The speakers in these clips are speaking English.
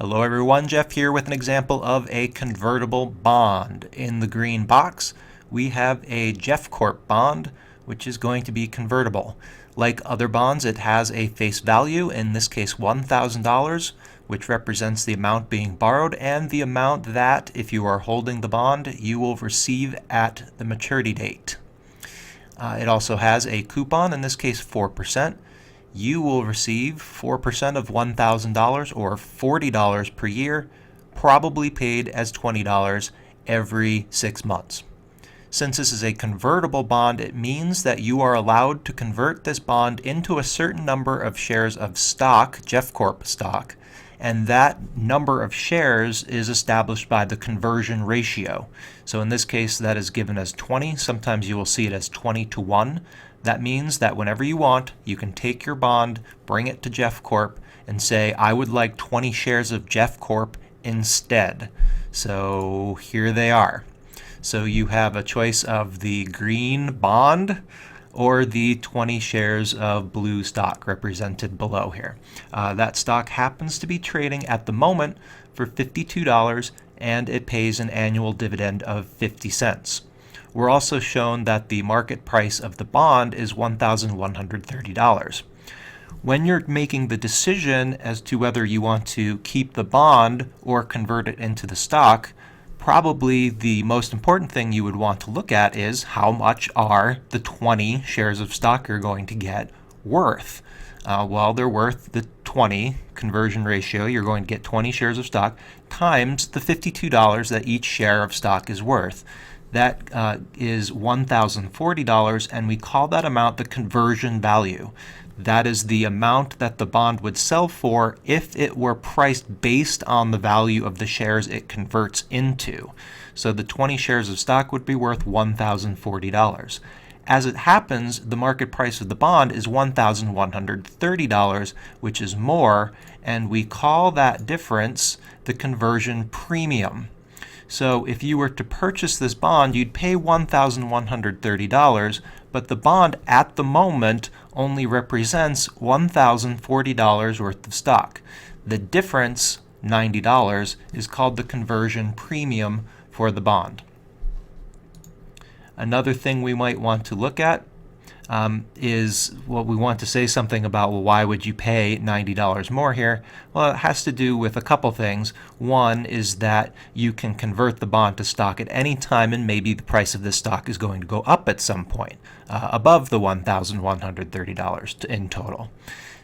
Hello everyone, Jeff here with an example of a convertible bond. In the green box, we have a Jeff Corp bond, which is going to be convertible. Like other bonds, it has a face value, in this case $1,000, which represents the amount being borrowed and the amount that, if you are holding the bond, you will receive at the maturity date. It also has a coupon, in this case 4%. You will receive 4% of $1,000 or $40 per year, probably paid as $20 every 6 months. Since this is a convertible bond, it means that you are allowed to convert this bond into a certain number of shares of stock, Jeff Corp stock, and that number of shares is established by the conversion ratio. So in this case, that is given as 20. Sometimes you will see it as 20-1. That means that whenever you want, you can take your bond, bring it to Jeff Corp, and say, I would like 20 shares of Jeff Corp instead. So here they are. So you have a choice of the green bond or the 20 shares of blue stock represented below here. That stock happens to be trading at the moment for $52, and it pays an annual dividend of 50 cents. We're also shown that the market price of the bond is $1,130. When you're making the decision as to whether you want to keep the bond or convert it into the stock, probably the most important thing you would want to look at is how much are the 20 shares of stock you're going to get worth. Well, they're worth the 20 conversion ratio. You're going to get 20 shares of stock times the $52 that each share of stock is worth. That is $1,040, and we call that amount the conversion value. That is the amount that the bond would sell for if it were priced based on the value of the shares it converts into. So the 20 shares of stock would be worth $1,040. As it happens, the market price of the bond is $1,130, which is more, and we call that difference the conversion premium. So if you were to purchase this bond, you'd pay $1,130, but the bond at the moment only represents $1,040 worth of stock. The difference, $90, is called the conversion premium for the bond. Another thing we might want to look at is, well, we want to say something about, well, why would you pay $90 more here? Well, it has to do with a couple things. One is that you can convert the bond to stock at any time, and maybe the price of this stock is going to go up at some point, above the $1,130 in total.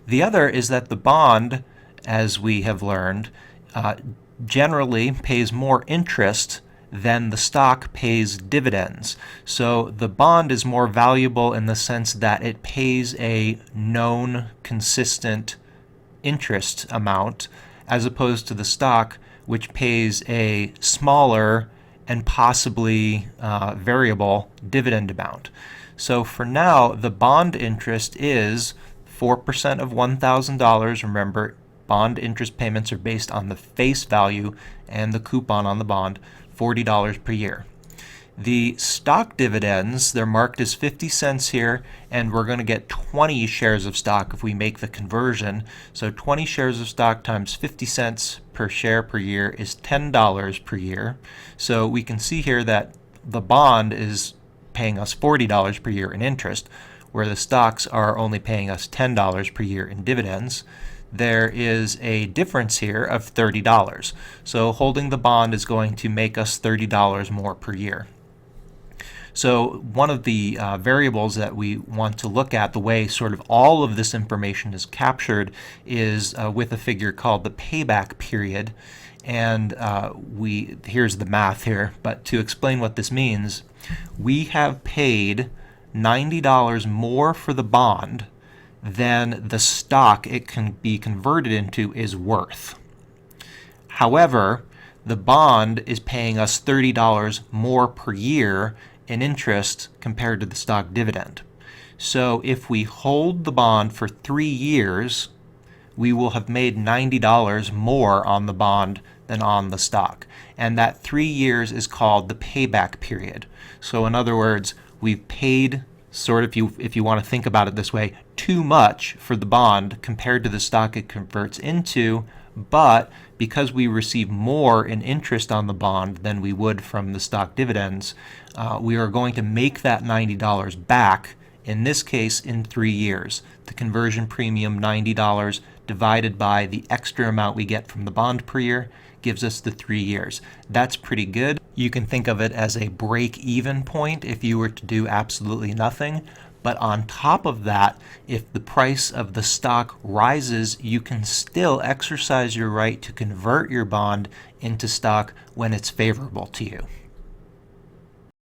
The other is that the bond, as we have learned, generally pays more interest than the stock pays dividends. So the bond is more valuable in the sense that it pays a known, consistent interest amount, as opposed to the stock, which pays a smaller and possibly variable dividend amount. So for now, the bond interest is 4% of $1,000. Remember, bond interest payments are based on the face value and the coupon on the bond, $40 per year. The stock dividends, they're marked as 50 cents here, and we're going to get 20 shares of stock if we make the conversion. So 20 shares of stock times 50 cents per share per year is $10 per year. So we can see here that the bond is paying us $40 per year in interest, where the stocks are only paying us $10 per year in dividends. There is a difference here of $30. So holding the bond is going to make us $30 more per year. So one of the variables that we want to look at, the way sort of all of this information is captured, is with a figure called the payback period. And here's the math here, but to explain what this means, we have paid $90 more for the bond than the stock it can be converted into is worth. However, the bond is paying us $30 more per year in interest compared to the stock dividend. So if we hold the bond for 3 years, we will have made $90 more on the bond than on the stock. And that 3 years is called the payback period. So in other words, we've paid, sort of, if you want to think about it this way, too much for the bond compared to the stock it converts into, but because we receive more in interest on the bond than we would from the stock dividends, we are going to make that $90 back, in this case in 3 years. The conversion premium, $90, divided by the extra amount we get from the bond per year, gives us the 3 years. That's pretty good. You can think of it as a break-even point if you were to do absolutely nothing. But on top of that, if the price of the stock rises, you can still exercise your right to convert your bond into stock when it's favorable to you.